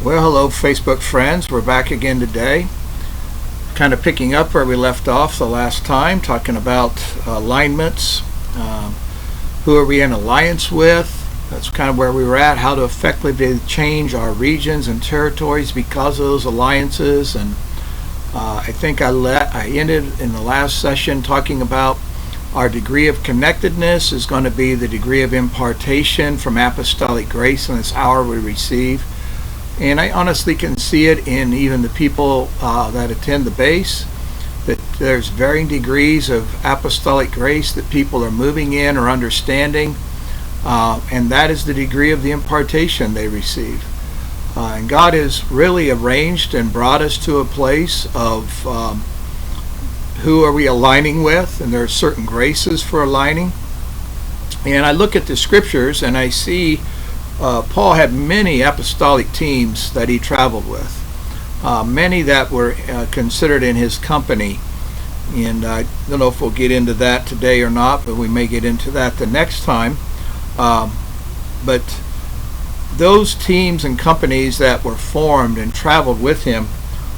Well, hello, Facebook friends. We're back again today, kind of picking up where we left off the last time, talking about alignments. Who are we in alliance with? That's kind of where we were at, how to effectively change our regions and territories because of those alliances. And I think I ended in the last session talking about our degree of connectedness is going to be the degree of impartation from apostolic grace in this hour we receive. And I honestly can see it in even the people that attend the base, that there's varying degrees of apostolic grace that people are moving in or understanding, and that is the degree of the impartation they receive. And God has really arranged and brought us to a place of who are we aligning with, and there are certain graces for aligning. And I look at the scriptures and I see Paul had many apostolic teams that he traveled with, many that were considered in his company. And I don't know if we'll get into that today or not, but we may get into that the next time. But those teams and companies that were formed and traveled with him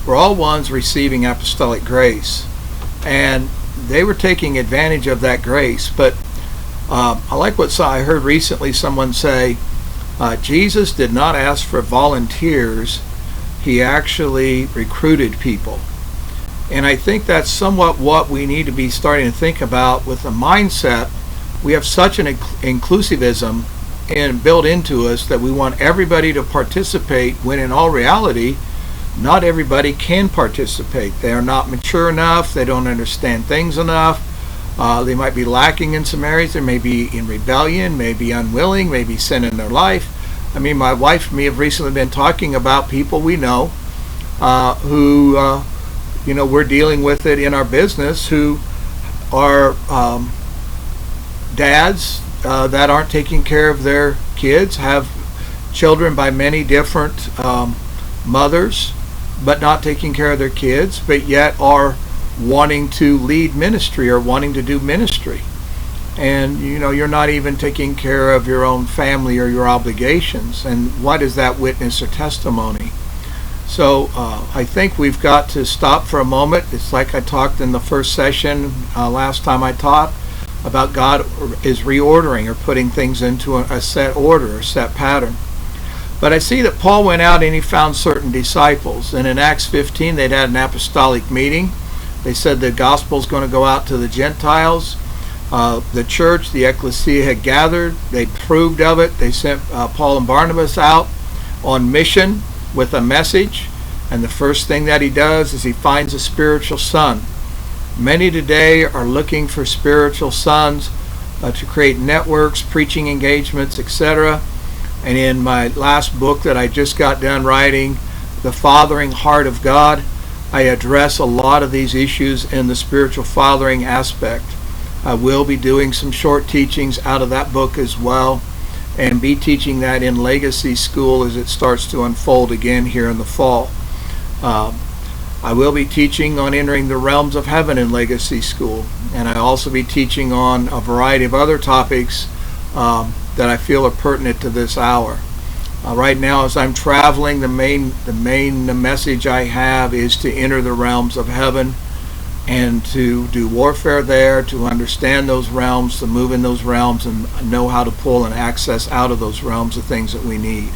were all ones receiving apostolic grace. And they were taking advantage of that grace. But I like what I heard recently someone say, Jesus did not ask for volunteers, he actually recruited people. And I think that's somewhat what we need to be starting to think about with the mindset. We have such an inclusivism and built into us that we want everybody to participate, when in all reality, not everybody can participate. They are not mature enough, they don't understand things enough. They might be lacking in some areas. They may be in rebellion, may be unwilling, may be sin in their life. I mean, my wife and me have recently been talking about people we know who, we're dealing with it in our business, who are dads that aren't taking care of their kids, have children by many different mothers, but not taking care of their kids, but yet are wanting to lead ministry or wanting to do ministry. And you're not even taking care of your own family or your obligations. And what is that witness or testimony? So I think we've got to stop for a moment. It's like I talked in the first session last time I taught about God is reordering or putting things into a set order or set pattern. But I see that Paul went out and he found certain disciples. And in Acts 15 they'd had an apostolic meeting. They said the gospel is going to go out to the Gentiles. The church, the ecclesia had gathered. They approved of it. They sent Paul and Barnabas out on mission with a message. And the first thing that he does is he finds a spiritual son. Many today are looking for spiritual sons to create networks, preaching engagements, etc. And in my last book that I just got done writing, The Fathering Heart of God, I address a lot of these issues in the spiritual fathering aspect. I will be doing some short teachings out of that book as well, and be teaching that in Legacy School as it starts to unfold again here in the fall. I will be teaching on entering the realms of heaven in Legacy School, and I also be teaching on a variety of other topics that I feel are pertinent to this hour. Right now, as I'm traveling, the main message I have is to enter the realms of heaven and to do warfare there, to understand those realms, to move in those realms and know how to pull and access out of those realms the things that we need.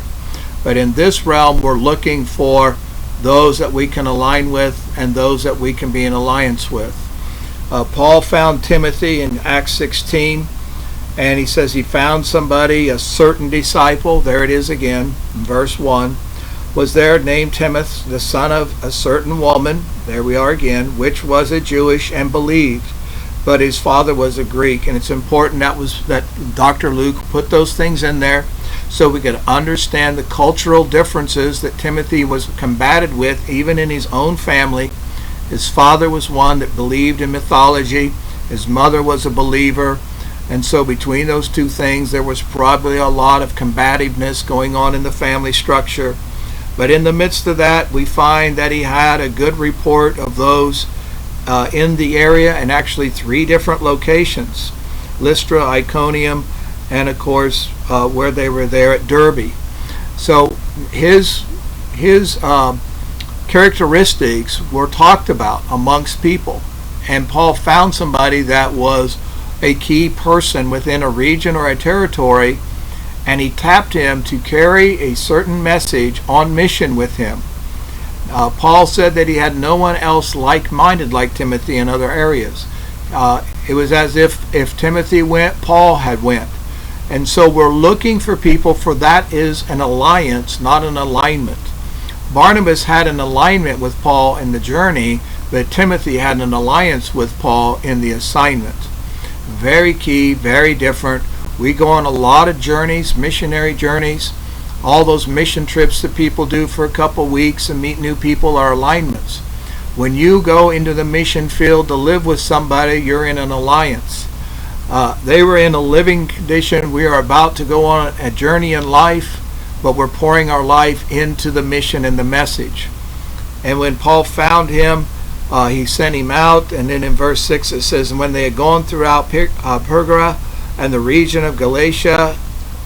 But in this realm, we're looking for those that we can align with and those that we can be in alliance with. Paul found Timothy in Acts 16. And he says he found somebody, a certain disciple, there it is again, in verse 1, was there named Timothy, the son of a certain woman, there we are again, which was a Jewish and believed, but his father was a Greek. And it's important that Dr. Luke put those things in there so we could understand the cultural differences that Timothy was combated with, even in his own family. His father was one that believed in mythology, his mother was a believer. And so between those two things, there was probably a lot of combativeness going on in the family structure. But in the midst of that, we find that he had a good report of those in the area, and actually 3 different locations: Lystra, Iconium, and of course where they were there at Derbe. So his his characteristics were talked about amongst people. And Paul found somebody that was a key person within a region or a territory, and he tapped him to carry a certain message on mission with him. Paul said that he had no one else like-minded like Timothy in other areas. It was as if Timothy went, Paul had went. And so we're looking for people, for that is an alliance, not an alignment. Barnabas had an alignment with Paul in the journey, but Timothy had an alliance with Paul in the assignment. Very key, very different. We go on a lot of journeys, missionary journeys. All those mission trips that people do for a couple weeks and meet new people are alignments. When you go into the mission field to live with somebody, you're in an alliance. They were in a living condition. We are about to go on a journey in life, but we're pouring our life into the mission and the message. And when Paul found him, he sent him out. And then in verse 6 it says, and when they had gone throughout Perga and the region of Galatia,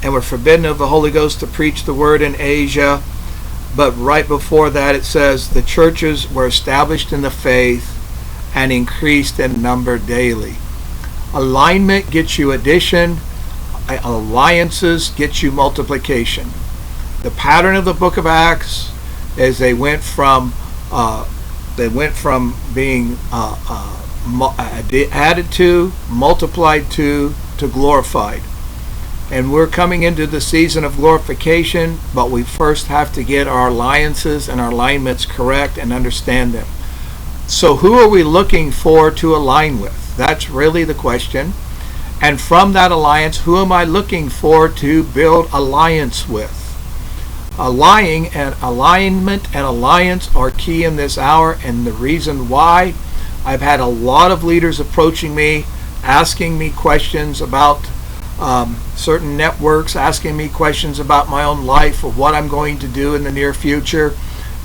and were forbidden of the Holy Ghost to preach the word in Asia. But right before that it says, the churches were established in the faith and increased in number daily. Alignment gets you addition. Alliances get you multiplication. The pattern of the book of Acts is they went from being added to, multiplied to glorified. And we're coming into the season of glorification, but we first have to get our alliances and our alignments correct and understand them. So who are we looking for to align with? That's really the question. And from that alliance, who am I looking for to build alliance with? Alignment and alliance are key in this hour, and the reason why, I've had a lot of leaders approaching me, asking me questions about certain networks, asking me questions about my own life, of what I'm going to do in the near future,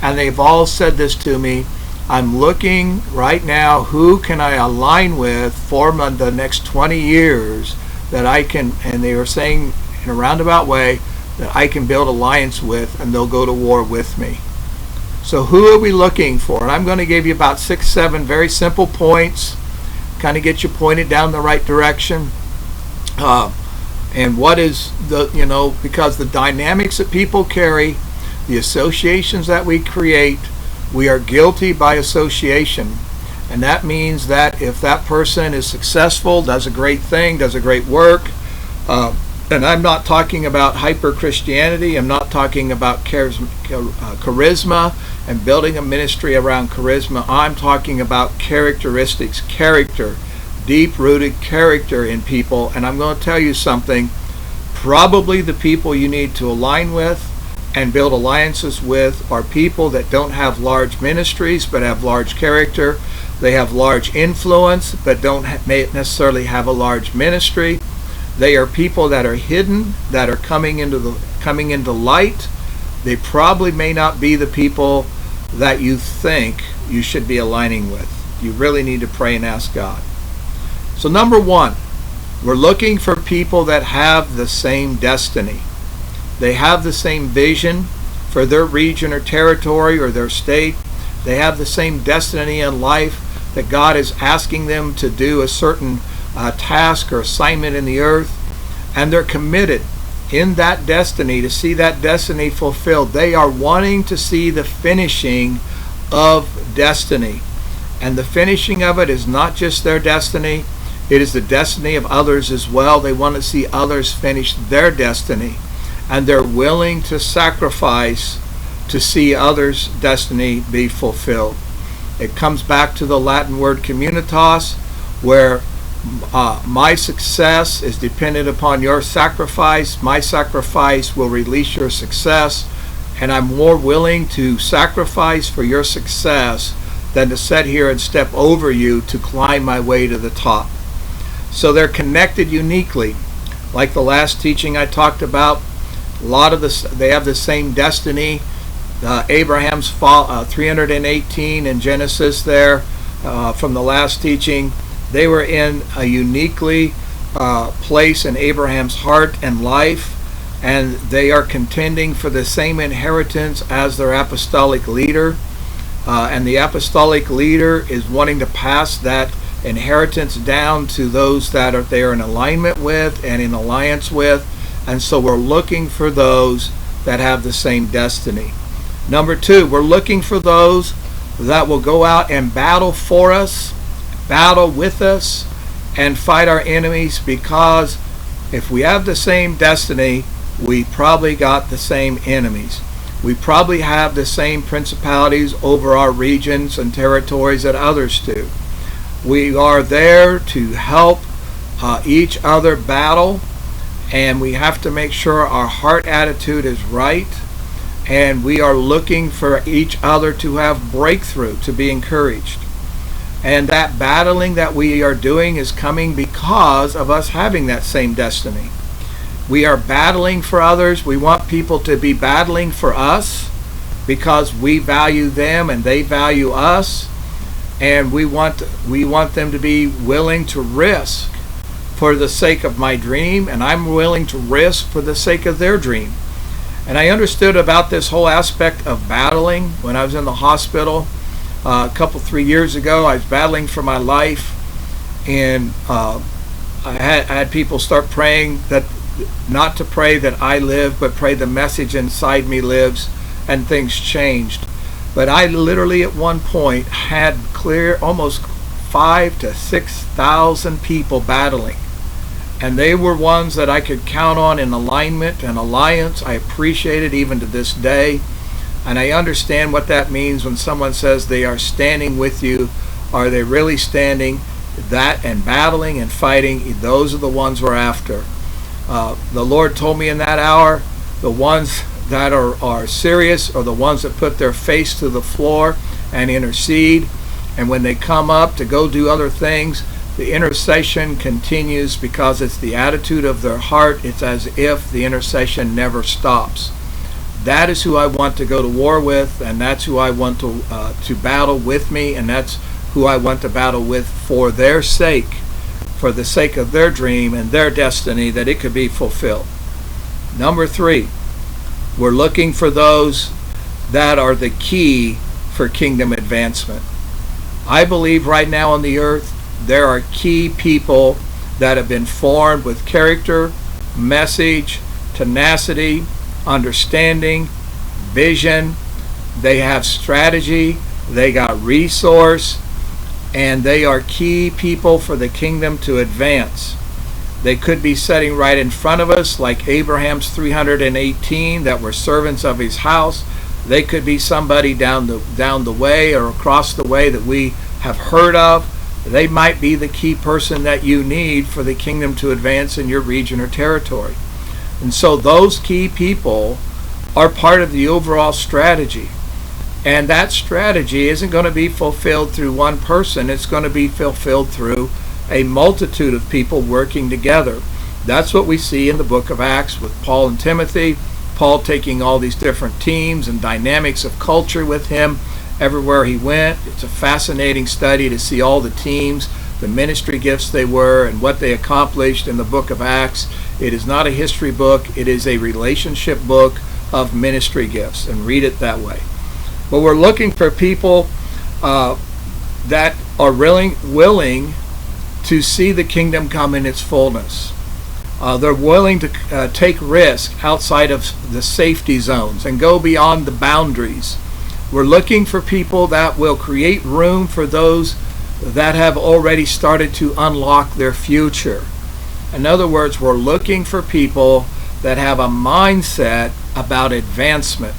and they've all said this to me. I'm looking right now, who can I align with for the next 20 years that I can, and they were saying in a roundabout way, that I can build alliance with, and they'll go to war with me. So who are we looking for? And I'm going to give you about 6-7 very simple points, kind of get you pointed down the right direction. And what is the, because the dynamics that people carry, the associations that we create, we are guilty by association. And that means that if that person is successful, does a great thing, does a great work, and I'm not talking about hyper-Christianity, I'm not talking about charisma and building a ministry around charisma, I'm talking about characteristics, character, deep-rooted character in people. And I'm going to tell you something, probably the people you need to align with and build alliances with are people that don't have large ministries but have large character. They have large influence but don't necessarily have a large ministry. They are people that are hidden, that are coming into light. They probably may not be the people that you think you should be aligning with. You really need to pray and ask God. So number one, we're looking for people that have the same destiny. They have the same vision for their region or territory or their state. They have the same destiny in life, that God is asking them to do a certain task or assignment in the earth, and they're committed in that destiny to see that destiny fulfilled. They are wanting to see the finishing of destiny. And the finishing of it is not just their destiny, it is the destiny of others as well. They want to see others finish their destiny, and they're willing to sacrifice to see others' destiny be fulfilled. It comes back to the Latin word communitas, where my success is dependent upon your sacrifice. My sacrifice will release your success, and I'm more willing to sacrifice for your success than to sit here and step over you to climb my way to the top. So they're connected uniquely. Like the last teaching I talked about, a lot of this, they have the same destiny. Abraham's fall, 318 in Genesis there, from the last teaching, they were in a uniquely place in Abraham's heart and life. and they are contending for the same inheritance as their apostolic leader. And the apostolic leader is wanting to pass that inheritance down to those that are they are in alignment with and in alliance with. And so we're looking for those that have the same destiny. Number two, we're looking for those that will go out and battle for us, battle with us, and fight our enemies, because if we have the same destiny, we probably got the same enemies. We probably have the same principalities over our regions and territories that others do. We are there to help each other battle, and we have to make sure our heart attitude is right, and we are looking for each other to have breakthrough, to be encouraged. And that battling that we are doing is coming because of us having that same destiny. We are battling for others. We want people to be battling for us because we value them and they value us. And we want them to be willing to risk for the sake of my dream, and I'm willing to risk for the sake of their dream. And I understood about this whole aspect of battling when I was in the hospital a couple, 3 years ago. I was battling for my life, and I had people start praying that not to pray that I live, but pray the message inside me lives, and things changed. But I literally at one point had clear almost 5,000 to 6,000 people battling, and they were ones that I could count on in alignment and alliance. I appreciate it even to this day, and I understand what that means when someone says they are standing with you. Are they really standing? That and battling and fighting, those are the ones we're after. The Lord told me in that hour, the ones that are serious are the ones that put their face to the floor and intercede. And when they come up to go do other things, the intercession continues because it's the attitude of their heart. It's as if the intercession never stops. That is who I want to go to war with, and that's who I want to battle with me, and that's who I want to battle with for their sake, for the sake of their dream and their destiny, that it could be fulfilled. Number three, we're looking for those that are the key for kingdom advancement. I believe right now on the earth there are key people that have been formed with character, message, tenacity, understanding, vision. They have strategy, they got resource, and they are key people for the kingdom to advance. They could be sitting right in front of us, like Abraham's 318 that were servants of his house. They could be somebody down the way or across the way that we have heard of. They might be the key person that you need for the kingdom to advance in your region or territory. And so those key people are part of the overall strategy. And that strategy isn't going to be fulfilled through one person. It's going to be fulfilled through a multitude of people working together. That's what we see in the book of Acts with Paul and Timothy. Paul taking all these different teams and dynamics of culture with him everywhere he went. It's a fascinating study to see all the teams, the ministry gifts they were, and what they accomplished in the book of Acts. It is not a history book. It is a relationship book of ministry gifts, and read it that way. But we're looking for people that are willing to see the kingdom come in its fullness. They're willing to take risk outside of the safety zones and go beyond the boundaries. We're looking for people that will create room for those that have already started to unlock their future. In other words, we're looking for people that have a mindset about advancement.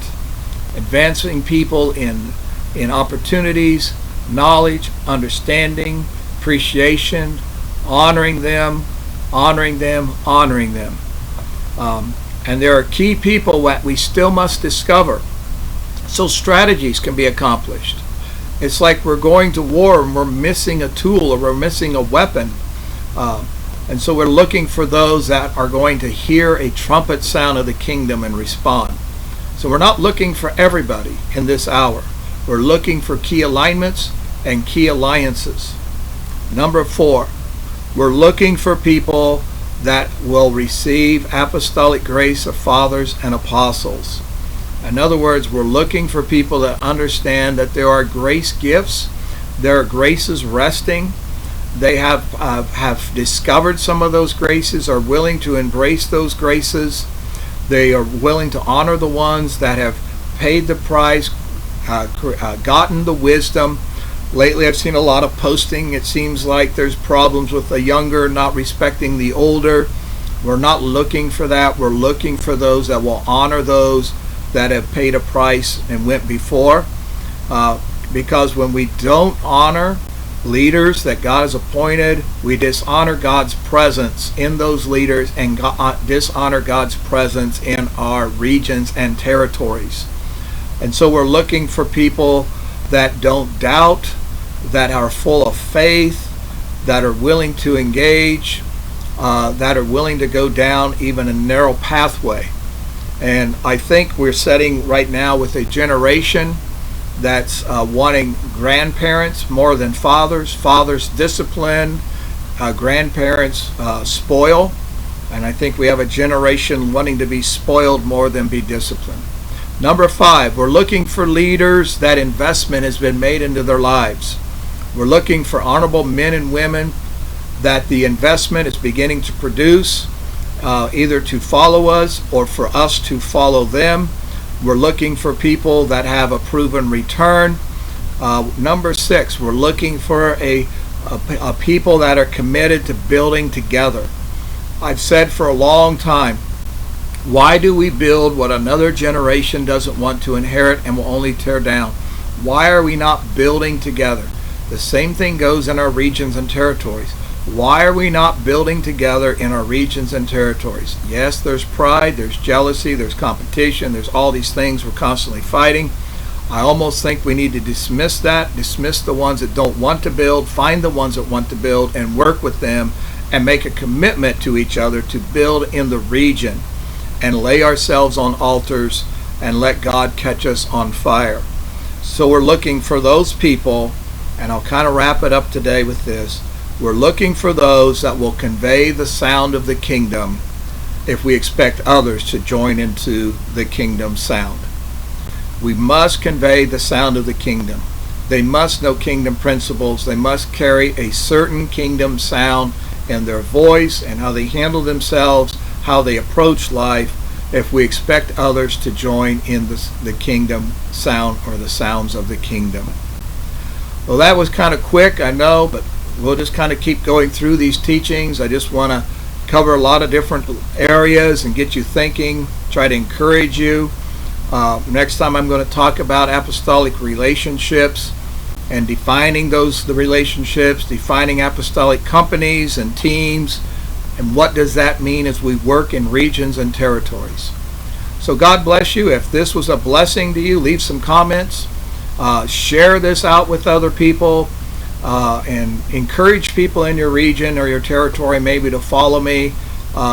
Advancing people in opportunities, knowledge, understanding, appreciation, honoring them. And there are key people that we still must discover, so strategies can be accomplished. It's like we're going to war and we're missing a tool or we're missing a weapon. And so we're looking for those that are going to hear a trumpet sound of the kingdom and respond. So we're not looking for everybody in this hour. We're looking for key alignments and key alliances. Number four, we're looking for people that will receive apostolic grace of fathers and apostles. In other words, we're looking for people that understand that there are grace gifts, there are graces resting. They have discovered some of those graces, are willing to embrace those graces. They are willing to honor the ones that have paid the price, gotten the wisdom. Lately I've seen a lot of posting. It seems like there's problems with the younger not respecting the older. We're not looking for that. We're looking for those that will honor those that have paid a price and went before. Because when we don't honor leaders that God has appointed, we dishonor God's presence in those leaders and dishonor God's presence in our regions and territories. And so we're looking for people that don't doubt, that are full of faith, that are willing to engage, that are willing to go down even a narrow pathway. And I think we're setting right now with a generation that's wanting grandparents more than fathers. Fathers discipline, grandparents spoil. And I think we have a generation wanting to be spoiled more than be disciplined. Number 5, we're looking for leaders that investment has been made into their lives. We're looking for honorable men and women that the investment is beginning to produce, either to follow us or for us to follow them. We're looking for people that have a proven return. Number 6, we're looking for a people that are committed to building together. I've said for a long time, why do we build what another generation doesn't want to inherit and will only tear down? Why are we not building together? The same thing goes in our regions and territories. Why are we not building together in our regions and territories? Yes, there's pride, there's jealousy, there's competition, there's all these things we're constantly fighting. I almost think we need to dismiss that, dismiss the ones that don't want to build, find the ones that want to build and work with them and make a commitment to each other to build in the region and lay ourselves on altars and let God catch us on fire. So we're looking for those people, and I'll kind of wrap it up today with this. We're looking for those that will convey the sound of the kingdom if we expect others to join into the kingdom sound. We must convey the sound of the kingdom. They must know kingdom principles. They must carry a certain kingdom sound in their voice and how they handle themselves, how they approach life, if we expect others to join in the kingdom sound or the sounds of the kingdom. Well, that was kind of quick, I know, but we'll just kind of keep going through these teachings. I just want to cover a lot of different areas and get you thinking, try to encourage you. Next time I'm going to talk about apostolic relationships and defining the relationships, defining apostolic companies and teams, and what does that mean as we work in regions and territories. So God bless you. If this was a blessing to you, leave some comments. Share this out with other people and encourage people in your region or your territory maybe to follow me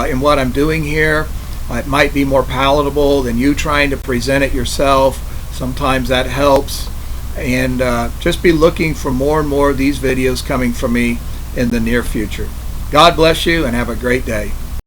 in what I'm doing here. It might be more palatable than you trying to present it yourself. Sometimes that helps. And just be looking for more and more of these videos coming from me in the near future. God bless you and have a great day.